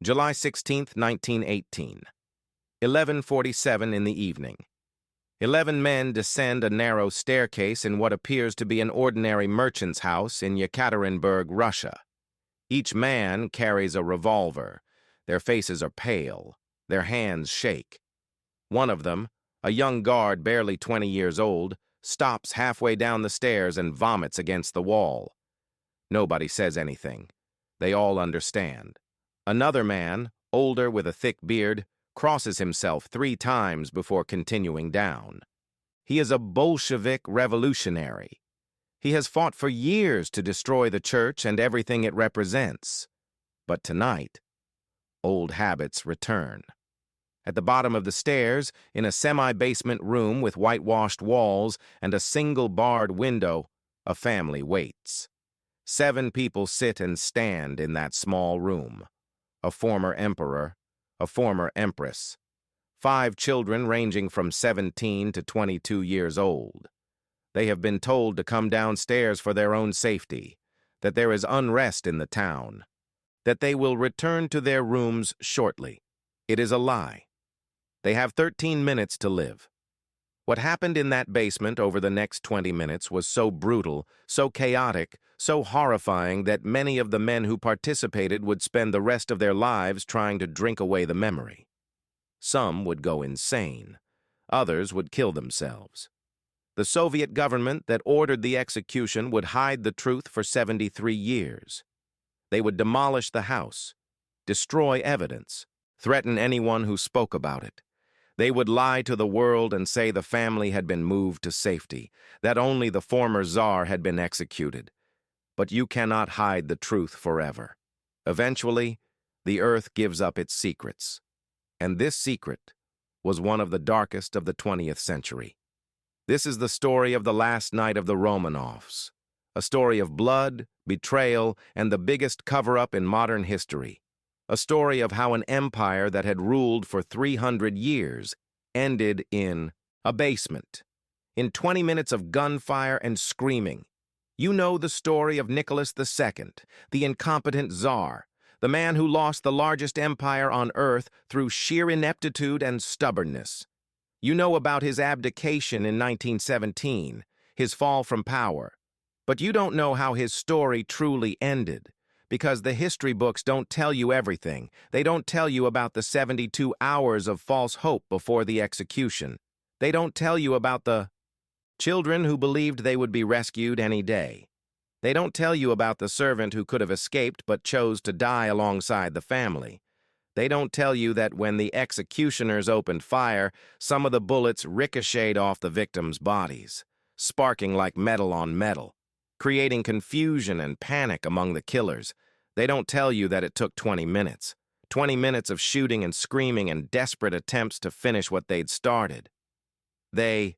July 16, 1918. 11:47 in the evening. 11 men descend a narrow staircase in what appears to be an ordinary merchant's house in Yekaterinburg, Russia. Each man carries a revolver. Their faces are pale. Their hands shake. One of them, a young guard barely 20 years old, stops halfway down the stairs and vomits against the wall. Nobody says anything. They all understand. Another man, older with a thick beard, crosses himself 3 times before continuing down. He is a Bolshevik revolutionary. He has fought for years to destroy the church and everything it represents. But tonight, old habits return. At the bottom of the stairs, in a semi-basement room with whitewashed walls and a single barred window, a family waits. 7 people sit and stand in that small room. A former emperor, a former empress, 5 children ranging from 17 to 22 years old. They have been told to come downstairs for their own safety, that there is unrest in the town, that they will return to their rooms shortly. It is a lie. They have 13 minutes to live. What happened in that basement over the next 20 minutes was so brutal, so chaotic, so horrifying that many of the men who participated would spend the rest of their lives trying to drink away the memory. Some would go insane. Others would kill themselves. The Soviet government that ordered the execution would hide the truth for 73 years. They would demolish the house, destroy evidence, threaten anyone who spoke about it. They would lie to the world and say the family had been moved to safety, that only the former czar had been executed. But you cannot hide the truth forever. Eventually, the earth gives up its secrets. And this secret was one of the darkest of the 20th century. This is the story of the last night of the Romanovs, a story of blood, betrayal, and the biggest cover-up in modern history. A story of how an empire that had ruled for 300 years ended in a basement, in 20 minutes of gunfire and screaming. You know the story of Nicholas II, the incompetent czar, the man who lost the largest empire on earth through sheer ineptitude and stubbornness. You know about his abdication in 1917, his fall from power. But you don't know how his story truly ended, because the history books don't tell you everything. They don't tell you about the 72 hours of false hope before the execution. They don't tell you about the children who believed they would be rescued any day. They don't tell you about the servant who could have escaped but chose to die alongside the family. They don't tell you that when the executioners opened fire, some of the bullets ricocheted off the victims' bodies, sparking like metal on metal, creating confusion and panic among the killers. They don't tell you that it took 20 minutes. 20 minutes of shooting and screaming and desperate attempts to finish what they'd started. They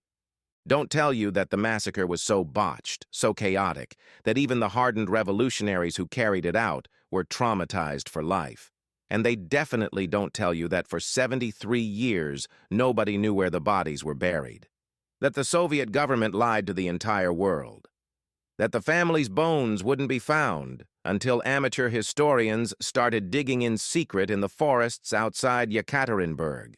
don't tell you that the massacre was so botched, so chaotic, that even the hardened revolutionaries who carried it out were traumatized for life. And they definitely don't tell you that for 73 years, nobody knew where the bodies were buried. That the Soviet government lied to the entire world. That the family's bones wouldn't be found until amateur historians started digging in secret in the forests outside Yekaterinburg.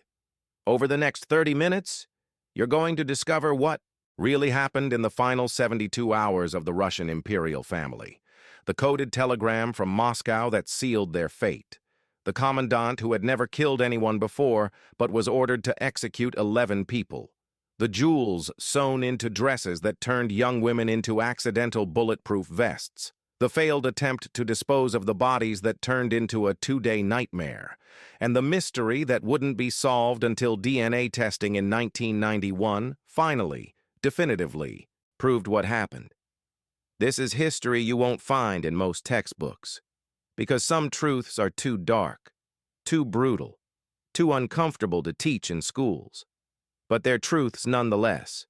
Over the next 30 minutes, you're going to discover what really happened in the final 72 hours of the Russian imperial family. The coded telegram from Moscow that sealed their fate. The commandant who had never killed anyone before but was ordered to execute 11 people. The jewels sewn into dresses that turned young women into accidental bulletproof vests. The failed attempt to dispose of the bodies that turned into a 2-day nightmare. And the mystery that wouldn't be solved until DNA testing in 1991 finally, definitively, proved what happened. This is history you won't find in most textbooks, because some truths are too dark, too brutal, too uncomfortable to teach in schools. But they're truths nonetheless,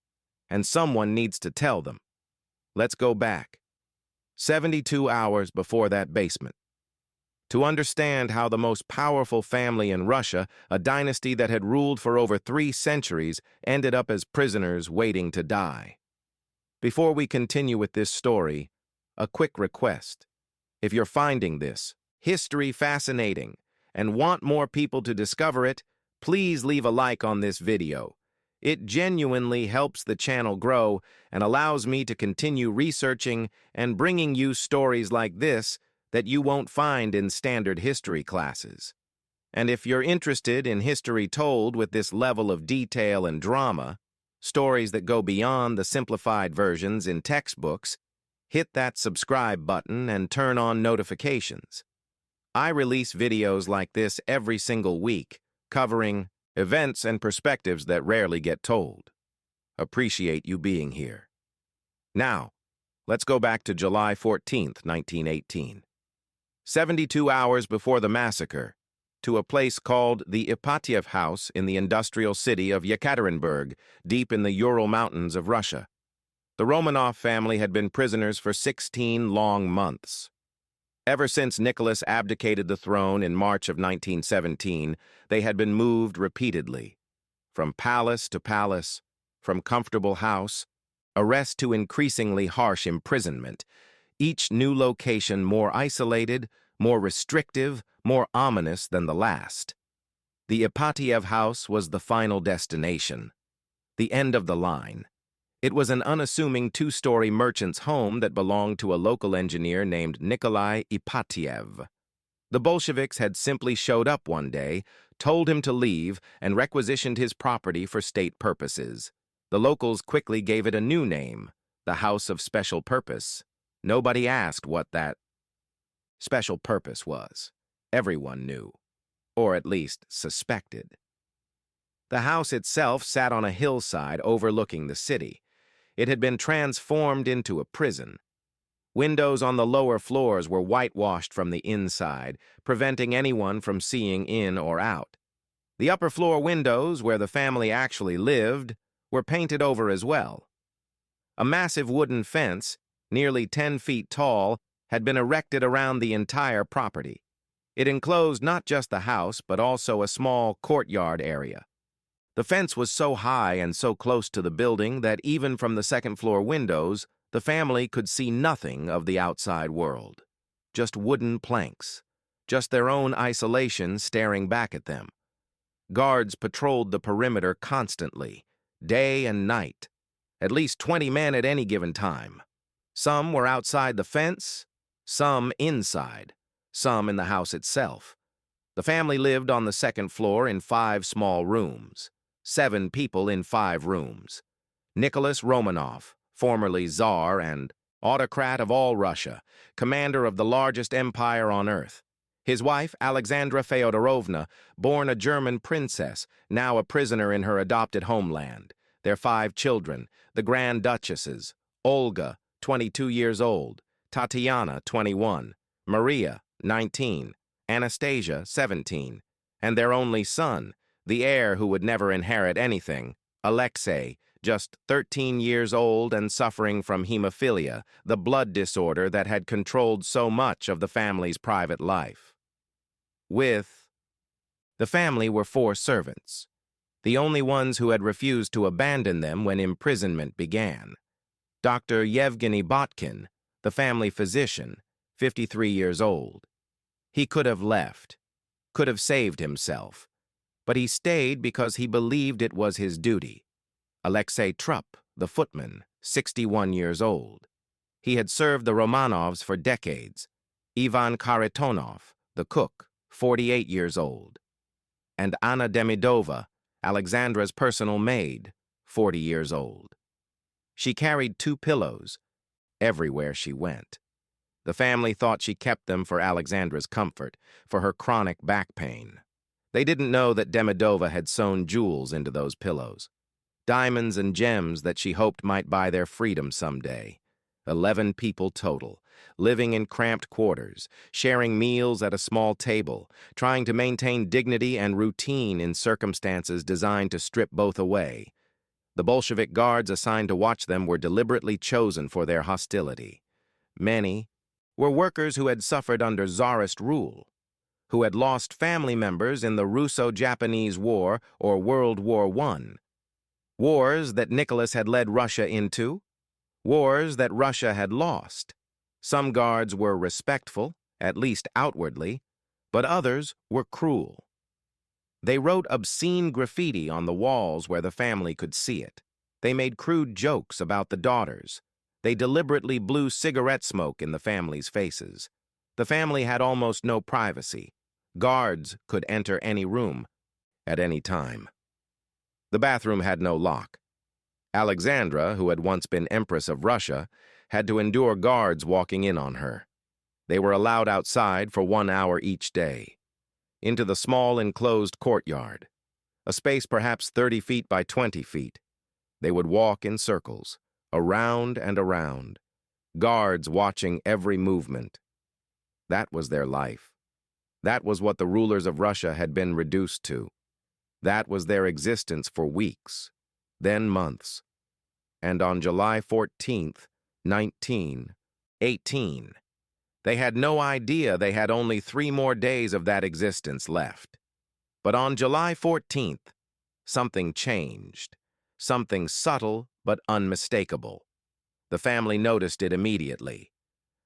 and someone needs to tell them. Let's go back 72 hours before that basement, to understand how the most powerful family in Russia, a dynasty that had ruled for over 3 centuries, ended up as prisoners waiting to die. Before we continue with this story, a quick request. If you're finding this history fascinating and want more people to discover it, please leave a like on this video. It genuinely helps the channel grow and allows me to continue researching and bringing you stories like this that you won't find in standard history classes. And if you're interested in history told with this level of detail and drama, stories that go beyond the simplified versions in textbooks, hit that subscribe button and turn on notifications. I release videos like this every single week, covering events and perspectives that rarely get told. Appreciate you being here. Now, let's go back to July 14th, 1918. 72 hours before the massacre, to a place called the Ipatiev House in the industrial city of Yekaterinburg, deep in the Ural Mountains of Russia. The Romanov family had been prisoners for 16 long months. Ever since Nicholas abdicated the throne in March of 1917, they had been moved repeatedly. From palace to palace, from comfortable house, arrest to increasingly harsh imprisonment, each new location more isolated, more restrictive, more ominous than the last. The Ipatiev house was the final destination, the end of the line. It was an unassuming two-story merchant's home that belonged to a local engineer named Nikolai Ipatiev. The Bolsheviks had simply showed up one day, told him to leave, and requisitioned his property for state purposes. The locals quickly gave it a new name, the House of Special Purpose. Nobody asked what that special purpose was. Everyone knew, or at least suspected. The house itself sat on a hillside overlooking the city. It had been transformed into a prison. Windows on the lower floors were whitewashed from the inside, preventing anyone from seeing in or out. The upper floor windows, where the family actually lived, were painted over as well. A massive wooden fence, nearly 10 feet tall, had been erected around the entire property. It enclosed not just the house, but also a small courtyard area. The fence was so high and so close to the building that even from the second-floor windows, the family could see nothing of the outside world. Just wooden planks, just their own isolation staring back at them. Guards patrolled the perimeter constantly, day and night, at least 20 men at any given time. Some were outside the fence, some inside, some in the house itself. The family lived on the second floor in 5 small rooms. 7 people in 5 rooms. Nicholas Romanov, formerly Tsar and autocrat of all Russia, commander of the largest empire on earth. His wife, Alexandra Feodorovna, born a German princess, now a prisoner in her adopted homeland. Their 5 children, the Grand Duchesses, Olga, 22 years old, Tatiana, 21, Maria, 19, Anastasia, 17, and their only son, the heir who would never inherit anything, Alexei, just 13 years old and suffering from hemophilia, the blood disorder that had controlled so much of the family's private life. With the family were 4 servants, the only ones who had refused to abandon them when imprisonment began. Dr. Yevgeny Botkin, the family physician, 53 years old. He could have left, could have saved himself, but he stayed because he believed it was his duty. Alexei Trupp, the footman, 61 years old. He had served the Romanovs for decades. Ivan Kharitonov, the cook, 48 years old. And Anna Demidova, Alexandra's personal maid, 40 years old. She carried 2 pillows everywhere she went. The family thought she kept them for Alexandra's comfort, for her chronic back pain. They didn't know that Demidova had sewn jewels into those pillows. Diamonds and gems that she hoped might buy their freedom someday. 11 people total, living in cramped quarters, sharing meals at a small table, trying to maintain dignity and routine in circumstances designed to strip both away. The Bolshevik guards assigned to watch them were deliberately chosen for their hostility. Many were workers who had suffered under Tsarist rule, who had lost family members in the Russo-Japanese War or World War I. Wars that Nicholas had led Russia into, wars that Russia had lost. Some guards were respectful, at least outwardly, but others were cruel. They wrote obscene graffiti on the walls where the family could see it. They made crude jokes about the daughters. They deliberately blew cigarette smoke in the family's faces. The family had almost no privacy. Guards could enter any room at any time. The bathroom had no lock. Alexandra, who had once been Empress of Russia, had to endure guards walking in on her. They were allowed outside for 1 hour each day, into the small enclosed courtyard, a space perhaps 30 feet by 20 feet. They would walk in circles, around and around, guards watching every movement. That was their life. That was what the rulers of Russia had been reduced to. That was their existence for weeks, then months. And on July 14th, 1918, they had no idea they had only 3 more days of that existence left. But on July 14th, something changed. Something subtle but unmistakable. The family noticed it immediately.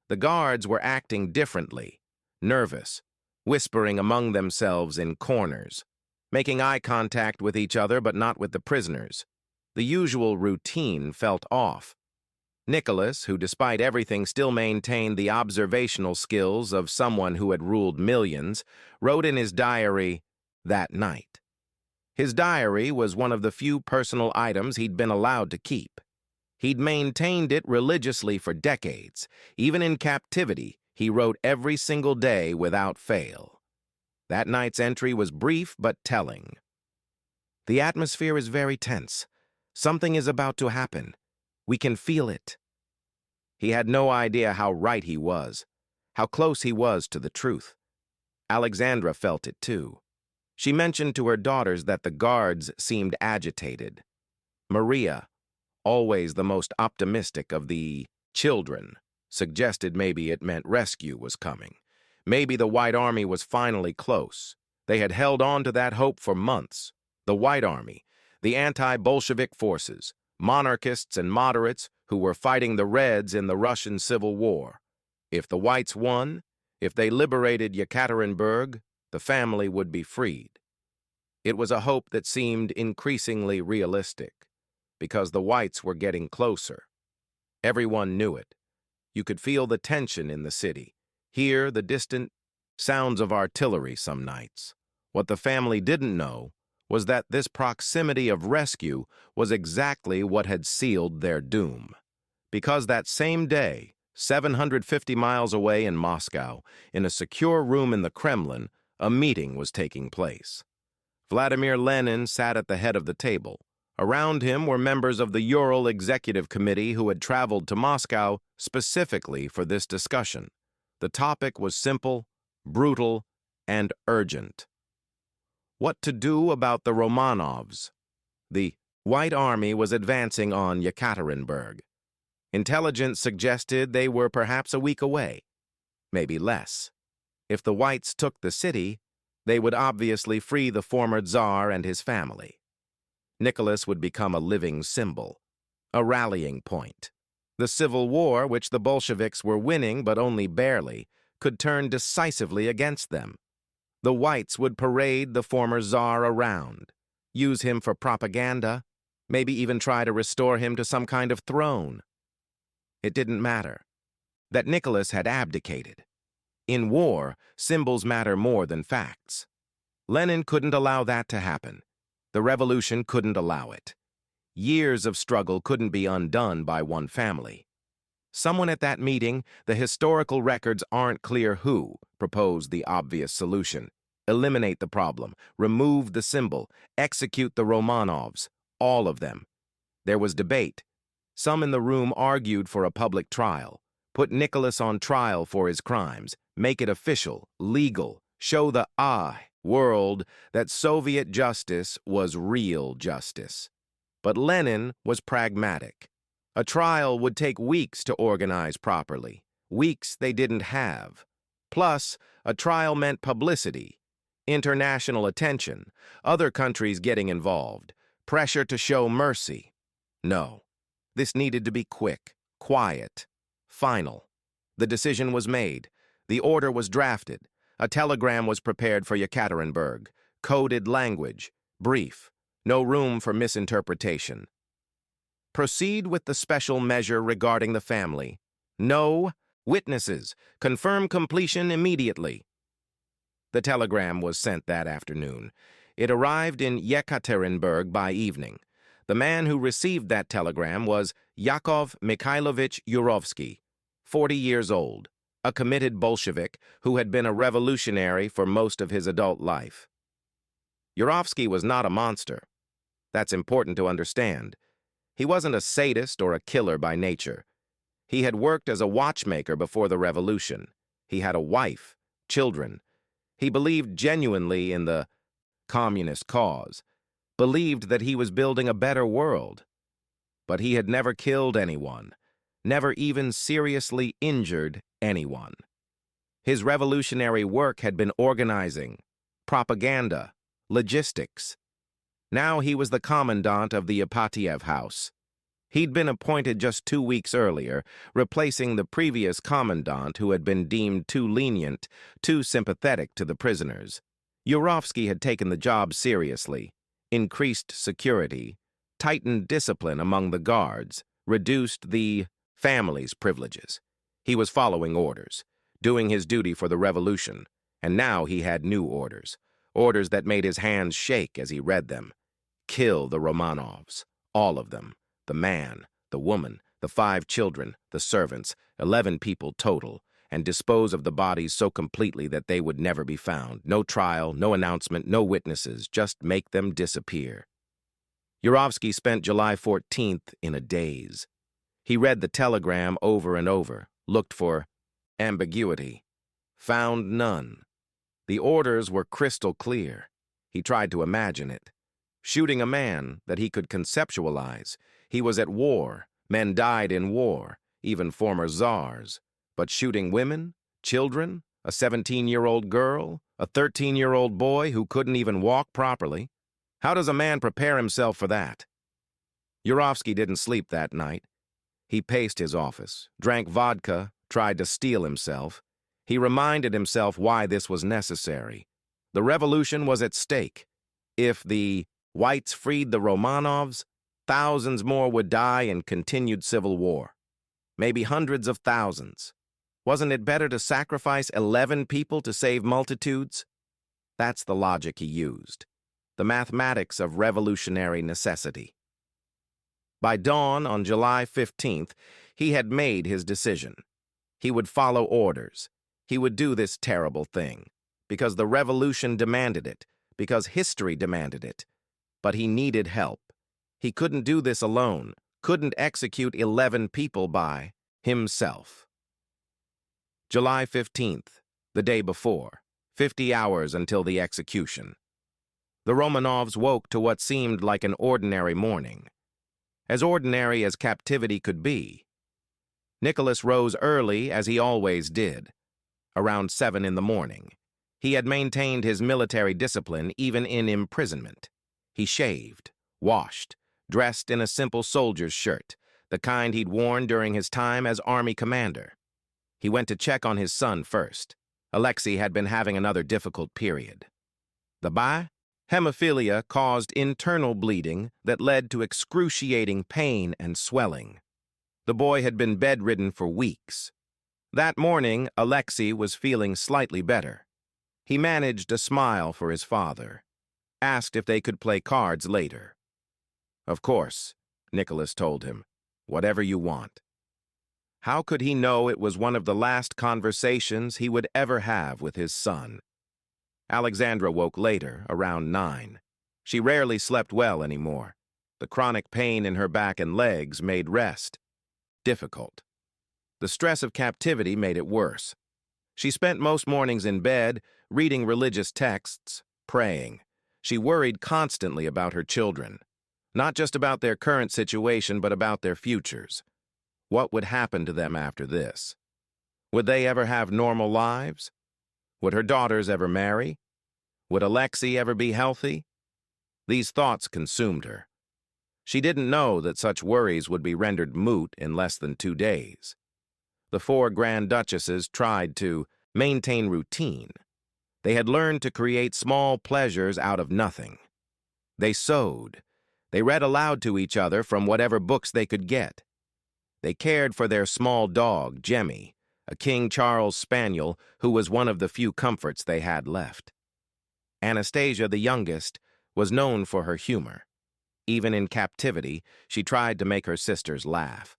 The guards were acting differently, nervous, whispering among themselves in corners, making eye contact with each other but not with the prisoners. The usual routine felt off. Nicholas, who despite everything still maintained the observational skills of someone who had ruled millions, wrote in his diary that night. His diary was one of the few personal items he'd been allowed to keep. He'd maintained it religiously for decades. Even in captivity, he wrote every single day without fail. That night's entry was brief but telling. The atmosphere is very tense. Something is about to happen. We can feel it. He had no idea how right he was, how close he was to the truth. Alexandra felt it too. She mentioned to her daughters that the guards seemed agitated. Maria, always the most optimistic of the children, suggested maybe it meant rescue was coming. Maybe the White Army was finally close. They had held on to that hope for months. The White Army, the anti-Bolshevik forces, monarchists and moderates who were fighting the Reds in the Russian Civil War. If the Whites won, if they liberated Yekaterinburg, the family would be freed. It was a hope that seemed increasingly realistic, because the Whites were getting closer. Everyone knew it. You could feel the tension in the city, hear the distant sounds of artillery some nights. What the family didn't know was that this proximity of rescue was exactly what had sealed their doom. Because that same day, 750 miles away in Moscow, in a secure room in the Kremlin, a meeting was taking place. Vladimir Lenin sat at the head of the table. Around him were members of the Ural Executive Committee who had traveled to Moscow specifically for this discussion. The topic was simple, brutal, and urgent. What to do about the Romanovs? The White Army was advancing on Yekaterinburg. Intelligence suggested they were perhaps a week away, maybe less. If the Whites took the city, they would obviously free the former Tsar and his family. Nicholas would become a living symbol, a rallying point. The Civil War, which the Bolsheviks were winning but only barely, could turn decisively against them. The Whites would parade the former Tsar around, use him for propaganda, maybe even try to restore him to some kind of throne. It didn't matter. That Nicholas had abdicated. In war, symbols matter more than facts. Lenin couldn't allow that to happen. The revolution couldn't allow it. Years of struggle couldn't be undone by one family. Someone at that meeting, the historical records aren't clear who, proposed the obvious solution. Eliminate the problem, remove the symbol, execute the Romanovs, all of them. There was debate. Some in the room argued for a public trial. Put Nicholas on trial for his crimes, make it official, legal, show the world that Soviet justice was real justice. But Lenin was pragmatic. A trial would take weeks to organize properly, weeks they didn't have. Plus, a trial meant publicity, international attention, other countries getting involved, pressure to show mercy. No, this needed to be quick, quiet, final. The decision was made. The order was drafted. A telegram was prepared for Yekaterinburg. Coded language. Brief. No room for misinterpretation. Proceed with the special measure regarding the family. No witnesses. Confirm completion immediately. The telegram was sent that afternoon. It arrived in Yekaterinburg by evening. The man who received that telegram was Yakov Mikhailovich Yurovsky, 40 years old, a committed Bolshevik who had been a revolutionary for most of his adult life. Yurovsky was not a monster. That's important to understand. He wasn't a sadist or a killer by nature. He had worked as a watchmaker before the revolution. He had a wife, children. He believed genuinely in the communist cause, believed that he was building a better world. But he had never killed anyone, never even seriously injured anyone. His revolutionary work had been organizing, propaganda, logistics. Now he was the commandant of the Ipatiev house. He'd been appointed just 2 weeks earlier, replacing the previous commandant who had been deemed too lenient, too sympathetic to the prisoners. Yurovsky had taken the job seriously, increased security, tightened discipline among the guards, reduced the family's privileges. He was following orders, doing his duty for the revolution, and now he had new orders, orders that made his hands shake as he read them. Kill the Romanovs, all of them. The man, the woman, the 5 children, the servants, 11 people total, and dispose of the bodies so completely that they would never be found. No trial, no announcement, no witnesses, just make them disappear. Yurovsky spent July 14th in a daze. He read the telegram over and over, looked for ambiguity, found none. The orders were crystal clear. He tried to imagine it. Shooting a man that he could conceptualize. He was at war. Men died in war, even former czars. But shooting women, children, a 17-year-old girl, a 13-year-old boy who couldn't even walk properly, how does a man prepare himself for that? Yurovsky didn't sleep that night. He paced his office, drank vodka, tried to steel himself. He reminded himself why this was necessary. The revolution was at stake. If the whites freed the Romanovs, thousands more would die in continued civil war. Maybe hundreds of thousands. Wasn't it better to sacrifice 11 people to save multitudes? That's the logic he used. The mathematics of revolutionary necessity. By dawn on July 15th, he had made his decision. He would follow orders. He would do this terrible thing, because the revolution demanded it, because history demanded it. But he needed help. He couldn't do this alone, couldn't execute 11 people by himself. July 15th, the day before, 50 hours until the execution. The Romanovs woke to what seemed like an ordinary morning. As ordinary as captivity could be. Nicholas rose early, as he always did, around 7 in the morning. He had maintained his military discipline even in imprisonment. He shaved, washed, dressed in a simple soldier's shirt, the kind he'd worn during his time as army commander. He went to check on his son first. Alexei had been having another difficult period. The hemophilia caused internal bleeding that led to excruciating pain and swelling. The boy had been bedridden for weeks. That morning, Alexei was feeling slightly better. He managed a smile for his father, asked if they could play cards later. Of course, Nicholas told him, whatever you want. How could he know it was one of the last conversations he would ever have with his son? Alexandra woke later, around 9. She rarely slept well anymore. The chronic pain in her back and legs made rest difficult. The stress of captivity made it worse. She spent most mornings in bed, reading religious texts, praying. She worried constantly about her children. Not just about their current situation, but about their futures. What would happen to them after this? Would they ever have normal lives? Would her daughters ever marry? Would Alexei ever be healthy? These thoughts consumed her. She didn't know that such worries would be rendered moot in less than 2 days. The 4 Grand Duchesses tried to maintain routine. They had learned to create small pleasures out of nothing. They sewed. They read aloud to each other from whatever books they could get. They cared for their small dog, Jemmy, a King Charles spaniel who was one of the few comforts they had left. Anastasia, the youngest, was known for her humor. Even in captivity, she tried to make her sisters laugh.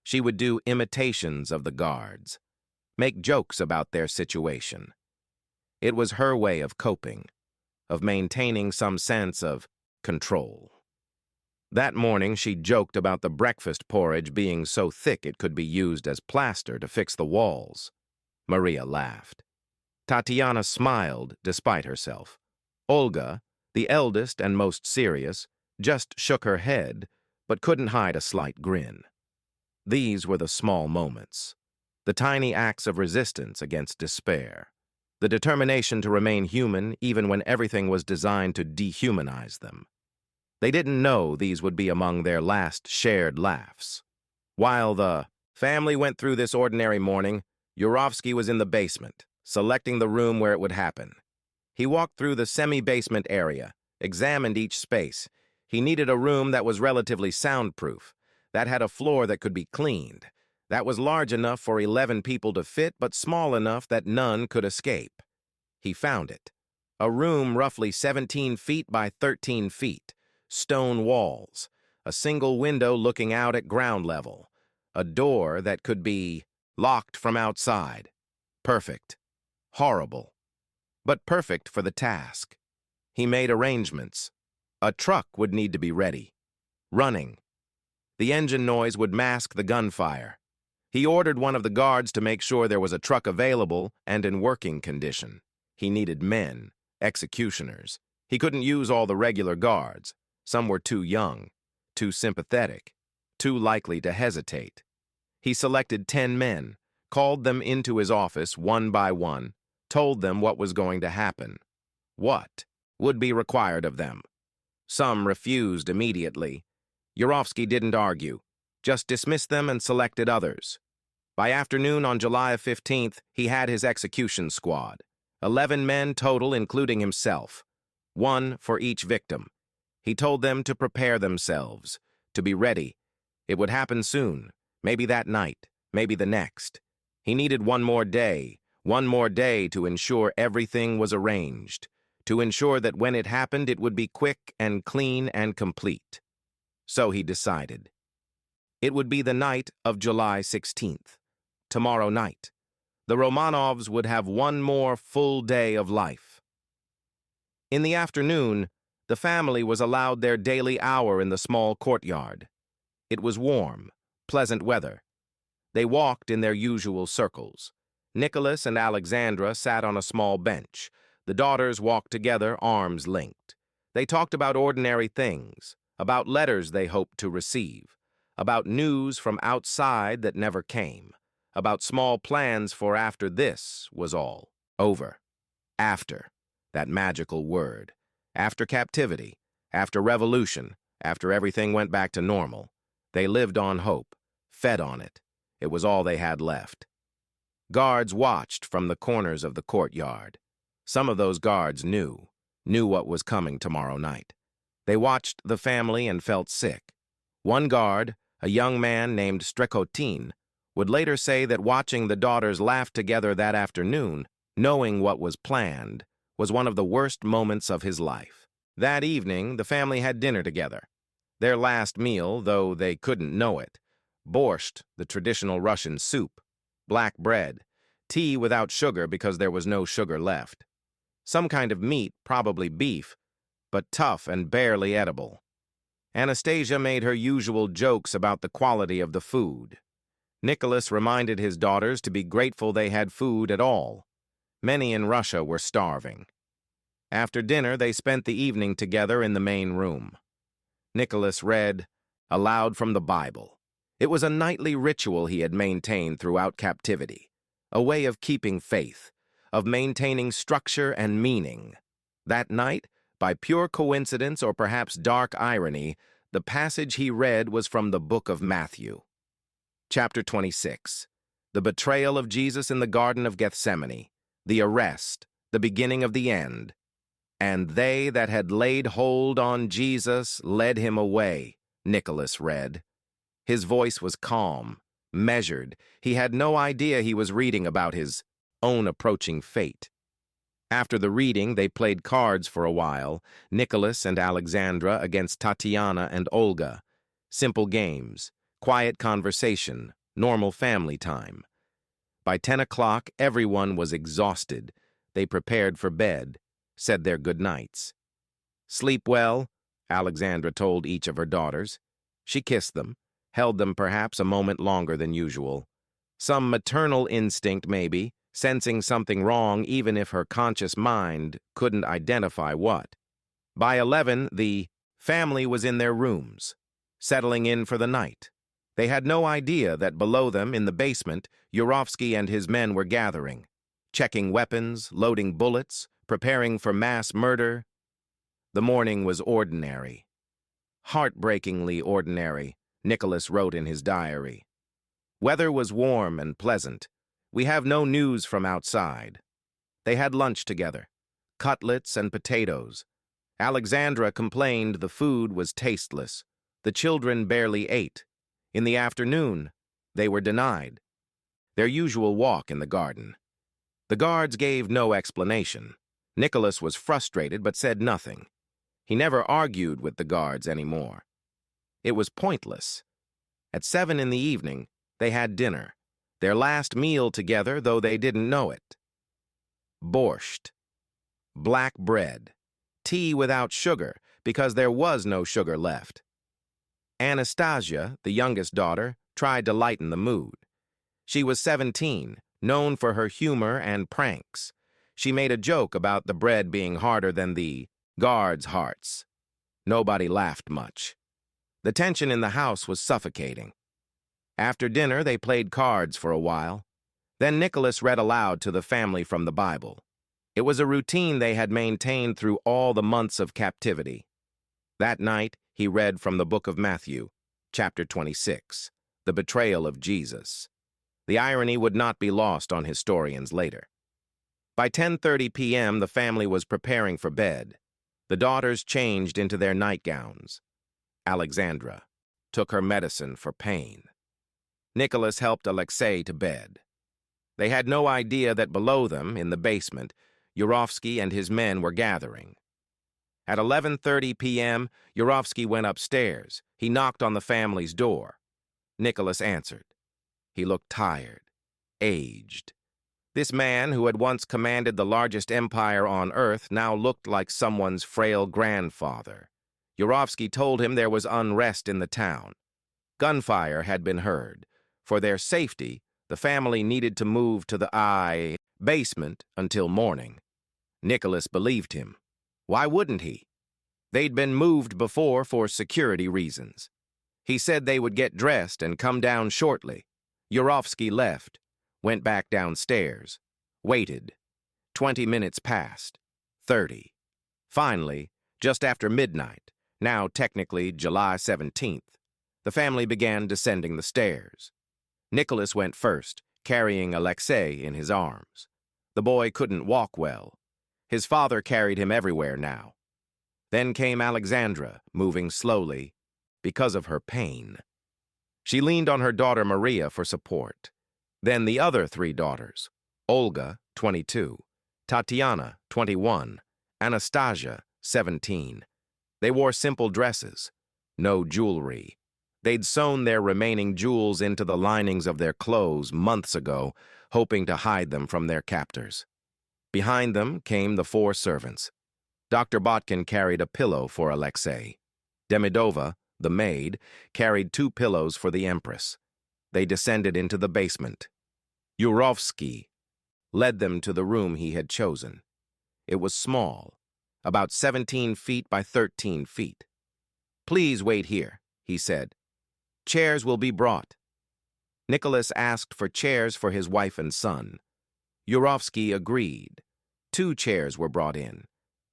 She would do imitations of the guards, make jokes about their situation. It was her way of coping, of maintaining some sense of control. That morning, she joked about the breakfast porridge being so thick it could be used as plaster to fix the walls. Maria laughed. Tatiana smiled despite herself. Olga, the eldest and most serious, just shook her head, but couldn't hide a slight grin. These were the small moments, the tiny acts of resistance against despair, the determination to remain human even when everything was designed to dehumanize them. They didn't know these would be among their last shared laughs. While the family went through this ordinary morning, Yurovsky was in the basement, selecting the room where it would happen. He walked through the semi-basement area, examined each space. He needed a room that was relatively soundproof, that had a floor that could be cleaned, that was large enough for 11 people to fit but small enough that none could escape. He found it. A room roughly 17 feet by 13 feet, stone walls, a single window looking out at ground level, a door that could be locked from outside. Perfect. Horrible. But perfect for the task. He made arrangements. A truck would need to be ready. Running. The engine noise would mask the gunfire. He ordered one of the guards to make sure there was a truck available and in working condition. He needed men, executioners. He couldn't use all the regular guards. Some were too young, too sympathetic, too likely to hesitate. He selected 10 men, called them into his office one by one, told them what was going to happen, what would be required of them. Some refused immediately. Yurovsky didn't argue, just dismissed them and selected others. By afternoon on July 15th, he had his execution squad, 11 men total including himself, one for each victim. He told them to prepare themselves, to be ready. It would happen soon, maybe that night, maybe the next. He needed one more day to ensure everything was arranged, to ensure that when it happened it would be quick and clean and complete. So he decided. It would be the night of July 16th, tomorrow night. The Romanovs would have one more full day of life. In the afternoon, the family was allowed their daily hour in the small courtyard. It was warm, pleasant weather. They walked in their usual circles. Nicholas and Alexandra sat on a small bench. The daughters walked together, arms linked. They talked about ordinary things, about letters they hoped to receive, about news from outside that never came, about small plans for after this was all over. After, that magical word. After captivity, after revolution, after everything went back to normal. They lived on hope, fed on it. It was all they had left. Guards watched from the corners of the courtyard. Some of those guards knew what was coming tomorrow night. They watched the family and felt sick. One guard, a young man named Strekotin, would later say that watching the daughters laugh together that afternoon, knowing what was planned, was one of the worst moments of his life. That evening, the family had dinner together. Their last meal, though they couldn't know it. Borscht, the traditional Russian soup, black bread, tea without sugar because there was no sugar left. Some kind of meat, probably beef, but tough and barely edible. Anastasia made her usual jokes about the quality of the food. Nicholas reminded his daughters to be grateful they had food at all. Many in Russia were starving. After dinner, they spent the evening together in the main room. Nicholas read aloud from the Bible. It was a nightly ritual he had maintained throughout captivity, a way of keeping faith, of maintaining structure and meaning. That night, by pure coincidence or perhaps dark irony, the passage he read was from the book of Matthew. Chapter 26. The betrayal of Jesus in the Garden of Gethsemane, the arrest, the beginning of the end. And they that had laid hold on Jesus led him away, Nicholas read. His voice was calm, measured. He had no idea he was reading about his own approaching fate. After the reading, they played cards for a while, Nicholas and Alexandra against Tatiana and Olga. Simple games, quiet conversation, normal family time. By 10 o'clock, everyone was exhausted. They prepared for bed, said their good nights. "Sleep well," Alexandra told each of her daughters. She kissed them, held them perhaps a moment longer than usual. Some maternal instinct, maybe, sensing something wrong even if her conscious mind couldn't identify what. By 11, the family was in their rooms, settling in for the night. They had no idea that below them, in the basement, Yurovsky and his men were gathering, checking weapons, loading bullets, preparing for mass murder. The morning was ordinary. Heartbreakingly ordinary, Nicholas wrote in his diary. Weather was warm and pleasant. We have no news from outside. They had lunch together, cutlets and potatoes. Alexandra complained the food was tasteless. The children barely ate. In the afternoon, they were denied their usual walk in the garden. The guards gave no explanation. Nicholas was frustrated but said nothing. He never argued with the guards anymore. It was pointless. At 7 in the evening, they had dinner, their last meal together, though they didn't know it. Borscht, black bread, tea without sugar, because there was no sugar left. Anastasia, the youngest daughter, tried to lighten the mood. She was 17, known for her humor and pranks. She made a joke about the bread being harder than the guards' hearts. Nobody laughed much. The tension in the house was suffocating. After dinner, they played cards for a while. Then Nicholas read aloud to the family from the Bible. It was a routine they had maintained through all the months of captivity. That night, he read from the book of Matthew, chapter 26, the betrayal of Jesus. The irony would not be lost on historians later. By 10:30 p.m., the family was preparing for bed. The daughters changed into their nightgowns. Alexandra took her medicine for pain. Nicholas helped Alexei to bed. They had no idea that below them, in the basement, Yurovsky and his men were gathering. At 11:30 p.m., Yurovsky went upstairs. He knocked on the family's door. Nicholas answered. He looked tired, aged. This man, who had once commanded the largest empire on earth, now looked like someone's frail grandfather. Yurovsky told him there was unrest in the town. Gunfire had been heard. For their safety, the family needed to move to the basement until morning. Nicholas believed him. Why wouldn't he? They'd been moved before for security reasons. He said they would get dressed and come down shortly. Yurovsky left, went back downstairs, waited. 20 minutes passed, 30. Finally, just after midnight, now technically July 17th, the family began descending the stairs. Nicholas went first, carrying Alexei in his arms. The boy couldn't walk well. His father carried him everywhere now. Then came Alexandra, moving slowly, because of her pain. She leaned on her daughter Maria for support. Then the other 3 daughters, Olga, 22, Tatiana, 21, Anastasia, 17. They wore simple dresses, no jewelry. They'd sewn their remaining jewels into the linings of their clothes months ago, hoping to hide them from their captors. Behind them came the 4 servants. Dr. Botkin carried a pillow for Alexei. Demidova, the maid, carried 2 pillows for the Empress. They descended into the basement. Yurovsky led them to the room he had chosen. It was small, about 17 feet by 13 feet. "Please wait here," he said. "Chairs will be brought." Nicholas asked for chairs for his wife and son. Yurovsky agreed. 2 chairs were brought in.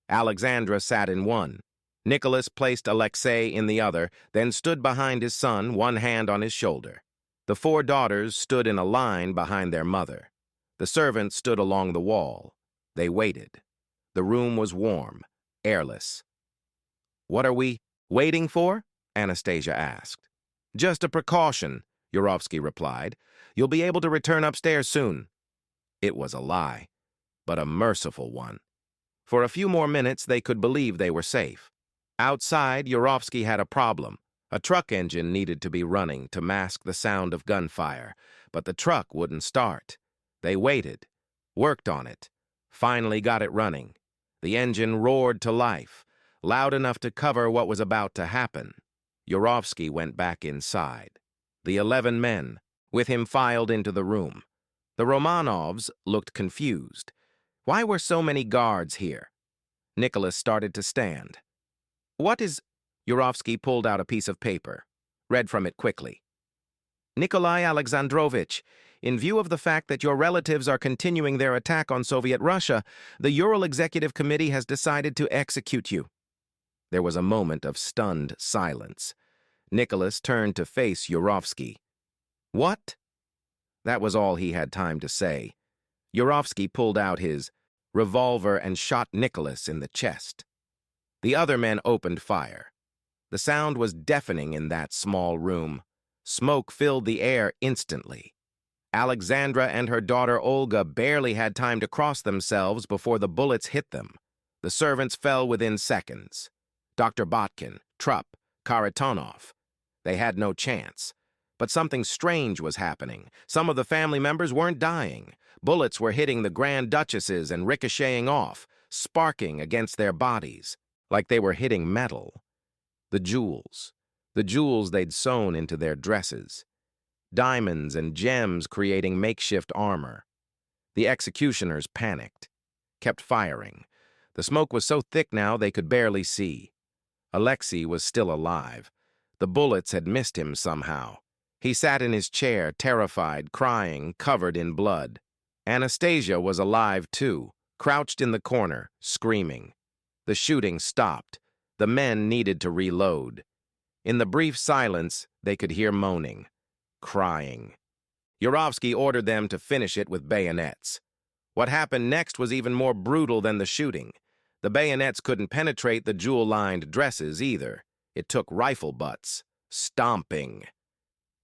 Alexandra sat in one. Nicholas placed Alexei in the other, then stood behind his son, one hand on his shoulder. The 4 daughters stood in a line behind their mother. The servants stood along the wall. They waited. The room was warm, airless. "What are we waiting for?" Anastasia asked. "Just a precaution," Yurovsky replied. "You'll be able to return upstairs soon." It was a lie, but a merciful one. For a few more minutes, they could believe they were safe. Outside, Yurovsky had a problem. A truck engine needed to be running to mask the sound of gunfire, but the truck wouldn't start. They waited, worked on it, finally got it running. The engine roared to life, loud enough to cover what was about to happen. Yurovsky went back inside. The 11 men with him filed into the room. The Romanovs looked confused. Why were so many guards here? Nicholas started to stand. "What is—" Yurovsky pulled out a piece of paper, read from it quickly. "Nikolai Alexandrovich, in view of the fact that your relatives are continuing their attack on Soviet Russia, the Ural Executive Committee has decided to execute you." There was a moment of stunned silence. Nicholas turned to face Yurovsky. "What?" That was all he had time to say. Yurovsky pulled out his revolver and shot Nicholas in the chest. The other men opened fire. The sound was deafening in that small room. Smoke filled the air instantly. Alexandra and her daughter Olga barely had time to cross themselves before the bullets hit them. The servants fell within seconds. Dr. Botkin, Trupp, Karatonov. They had no chance. But something strange was happening. Some of the family members weren't dying. Bullets were hitting the Grand Duchesses and ricocheting off, sparking against their bodies, like they were hitting metal. The jewels they'd sewn into their dresses. Diamonds and gems creating makeshift armor. The executioners panicked, kept firing. The smoke was so thick now they could barely see. Alexei was still alive. The bullets had missed him somehow. He sat in his chair, terrified, crying, covered in blood. Anastasia was alive too, crouched in the corner, screaming. The shooting stopped. The men needed to reload. In the brief silence, they could hear moaning, crying. Yurovsky ordered them to finish it with bayonets. What happened next was even more brutal than the shooting. The bayonets couldn't penetrate the jewel-lined dresses either. It took rifle butts, stomping.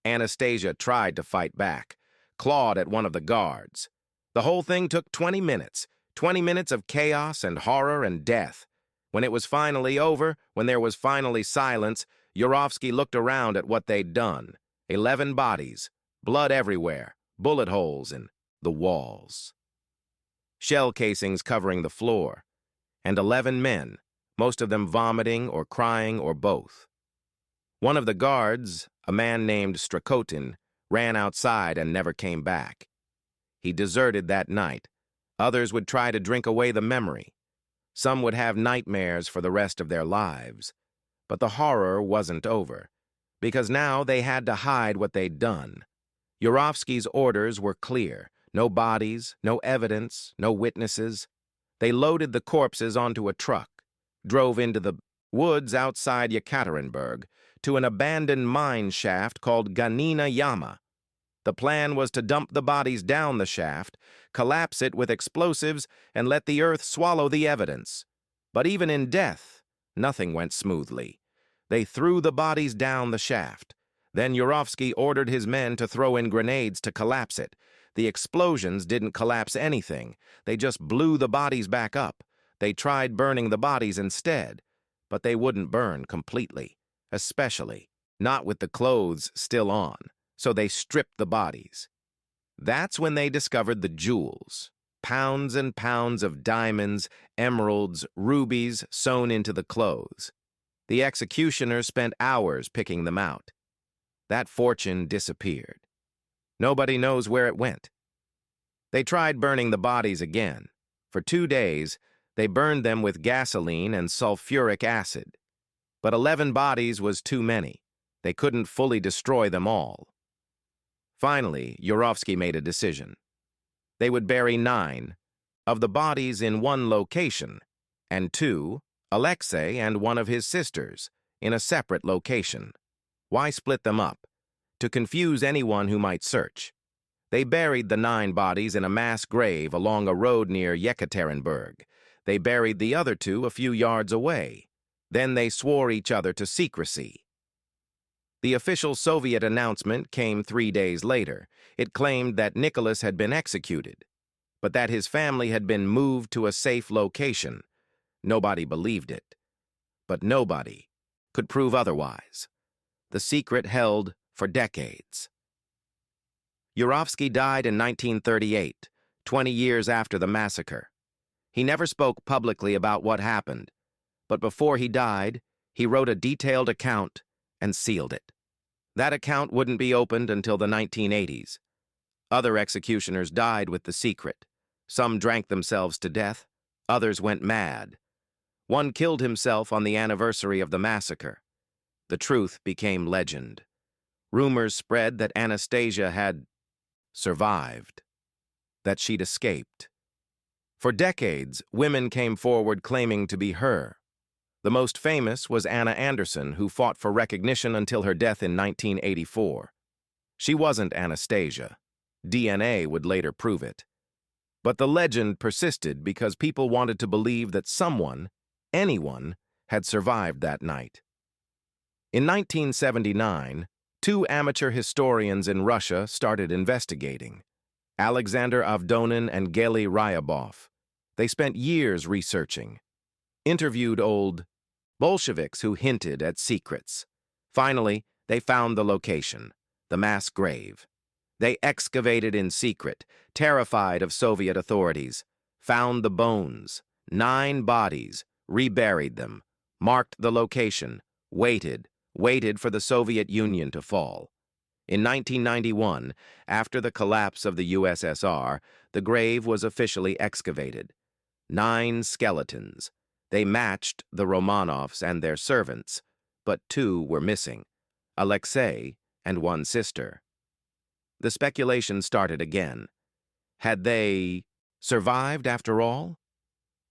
Anastasia tried to fight back, clawed at one of the guards. The whole thing took 20 minutes, 20 minutes of chaos and horror and death. When it was finally over, when there was finally silence, Yurovsky looked around at what they'd done. 11 bodies, blood everywhere, bullet holes in the walls. Shell casings covering the floor, and 11 men, most of them vomiting or crying or both. One of the guards, a man named Strakotin, ran outside and never came back. He deserted that night. Others would try to drink away the memory. Some would have nightmares for the rest of their lives. But the horror wasn't over, because now they had to hide what they'd done. Yurovsky's orders were clear. No bodies, no evidence, no witnesses. They loaded the corpses onto a truck, drove into the woods outside Yekaterinburg to an abandoned mine shaft called Ganina Yama. The plan was to dump the bodies down the shaft, collapse it with explosives, and let the earth swallow the evidence. But even in death, nothing went smoothly. They threw the bodies down the shaft. Then Yurovsky ordered his men to throw in grenades to collapse it. The explosions didn't collapse anything. They just blew the bodies back up. They tried burning the bodies instead, but they wouldn't burn completely, especially not with the clothes still on. So they stripped the bodies. That's when they discovered the jewels. Pounds and pounds of diamonds, emeralds, rubies sewn into the clothes. The executioners spent hours picking them out. That fortune disappeared. Nobody knows where it went. They tried burning the bodies again. For 2 days, they burned them with gasoline and sulfuric acid. But 11 bodies was too many. They couldn't fully destroy them all. Finally, Yurovsky made a decision. They would bury 9 of the bodies in one location, and 2, Alexei and one of his sisters, in a separate location. Why split them up? To confuse anyone who might search. They buried the 9 bodies in a mass grave along a road near Yekaterinburg. They buried the other 2 a few yards away. Then they swore each other to secrecy. The official Soviet announcement came 3 days later. It claimed that Nicholas had been executed, but that his family had been moved to a safe location. Nobody believed it, but nobody could prove otherwise. The secret held for decades. Yurovsky died in 1938, 20 years after the massacre. He never spoke publicly about what happened, but before he died, he wrote a detailed account and sealed it. That account wouldn't be opened until the 1980s. Other executioners died with the secret. Some drank themselves to death, others went mad. One killed himself on the anniversary of the massacre. The truth became legend. Rumors spread that Anastasia had survived, that she'd escaped. For decades, women came forward claiming to be her. The most famous was Anna Anderson, who fought for recognition until her death in 1984. She wasn't Anastasia. DNA would later prove it. But the legend persisted because people wanted to believe that someone, anyone, had survived that night. In 1979, 2 amateur historians in Russia started investigating. Alexander Avdonin and Gely Ryabov. They spent years researching. Interviewed old Bolsheviks who hinted at secrets. Finally, they found the location, the mass grave. They excavated in secret, terrified of Soviet authorities, found the bones, 9 bodies, reburied them, marked the location, waited for the Soviet Union to fall. In 1991, after the collapse of the USSR, the grave was officially excavated. 9 skeletons. They matched the Romanovs and their servants, but 2 were missing, Alexei and 1 sister. The speculation started again. Had they survived after all?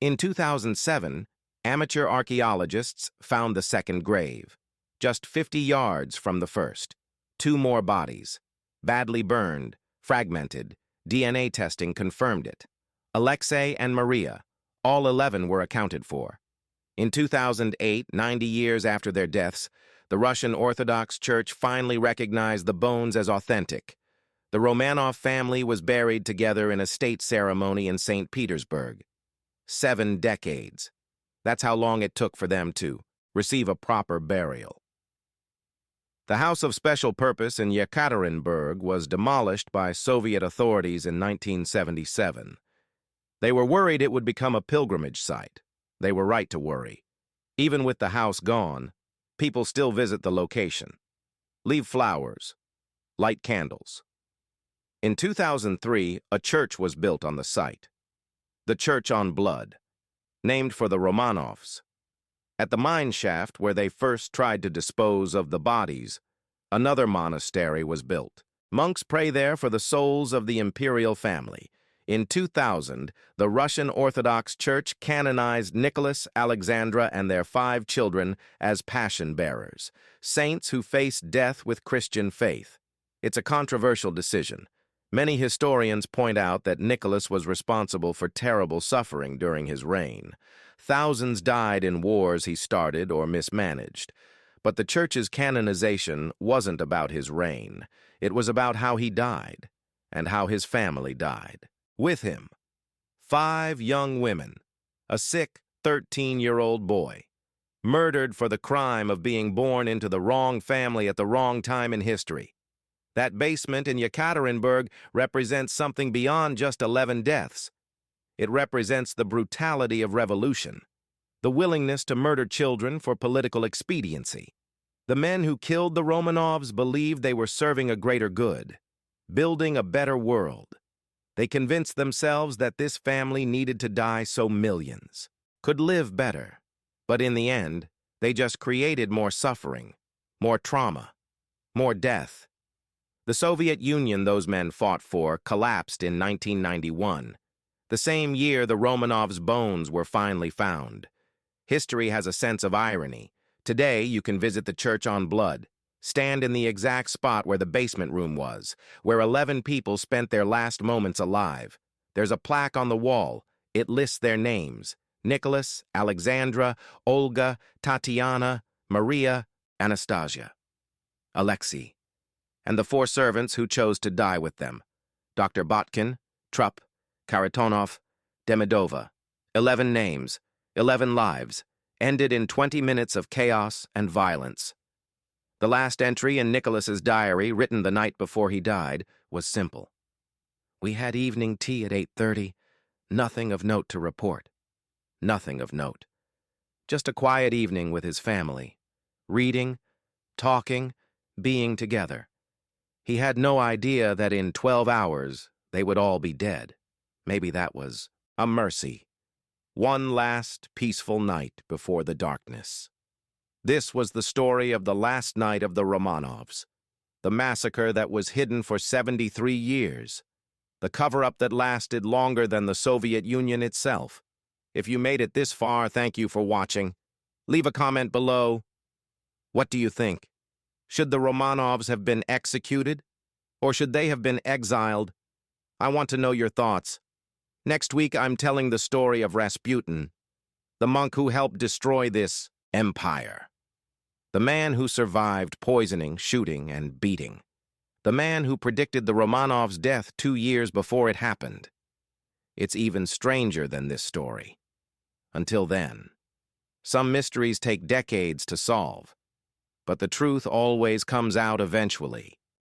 In 2007, amateur archaeologists found the second grave, just 50 yards from the first. 2 more bodies, badly burned, fragmented. DNA testing confirmed it. Alexei and Maria, all 11 were accounted for. In 2008, 90 years after their deaths, the Russian Orthodox Church finally recognized the bones as authentic. The Romanov family was buried together in a state ceremony in St. Petersburg. 7 decades. That's how long it took for them to receive a proper burial. The House of Special Purpose in Yekaterinburg was demolished by Soviet authorities in 1977. They were worried it would become a pilgrimage site. They were right to worry. Even with the house gone, people still visit the location. Leave flowers, light candles. In 2003, a church was built on the site. The Church on Blood, named for the Romanovs. At the mine shaft where they first tried to dispose of the bodies, another monastery was built. Monks pray there for the souls of the imperial family. In 2000, the Russian Orthodox Church canonized Nicholas, Alexandra, and their 5 children as passion bearers, saints who faced death with Christian faith. It's a controversial decision. Many historians point out that Nicholas was responsible for terrible suffering during his reign. Thousands died in wars he started or mismanaged. But the Church's canonization wasn't about his reign. It was about how he died, and how his family died. With him, 5 young women, a sick 13-year-old boy, murdered for the crime of being born into the wrong family at the wrong time in history. That basement in Yekaterinburg represents something beyond just 11 deaths. It represents the brutality of revolution, the willingness to murder children for political expediency. The men who killed the Romanovs believed they were serving a greater good, building a better world. They convinced themselves that this family needed to die so millions could live better. But in the end, they just created more suffering, more trauma, more death. The Soviet Union those men fought for collapsed in 1991. The same year the Romanovs' bones were finally found. History has a sense of irony. Today, you can visit the Church on Blood. Stand in the exact spot where the basement room was, where 11 people spent their last moments alive. There's a plaque on the wall. It lists their names: Nicholas, Alexandra, Olga, Tatiana, Maria, Anastasia, Alexei, and the 4 servants who chose to die with them: Dr. Botkin, Trupp, Karatonov, Demidova. 11 names, 11 lives, ended in 20 minutes of chaos and violence. The last entry in Nicholas's diary, written the night before he died, was simple. "We had evening tea at 8:30. Nothing of note to report. Nothing of note. Just a quiet evening with his family. Reading, talking, being together. He had no idea that in 12 hours they would all be dead. Maybe that was a mercy. One last peaceful night before the darkness." This was the story of the last night of the Romanovs, the massacre that was hidden for 73 years, the cover-up that lasted longer than the Soviet Union itself. If you made it this far, thank you for watching. Leave a comment below. What do you think? Should the Romanovs have been executed? Or should they have been exiled? I want to know your thoughts. Next week, I'm telling the story of Rasputin, the monk who helped destroy this empire. The man who survived poisoning, shooting, and beating. The man who predicted the Romanovs' death 2 years before it happened. It's even stranger than this story. Until then, some mysteries take decades to solve, but the truth always comes out eventually.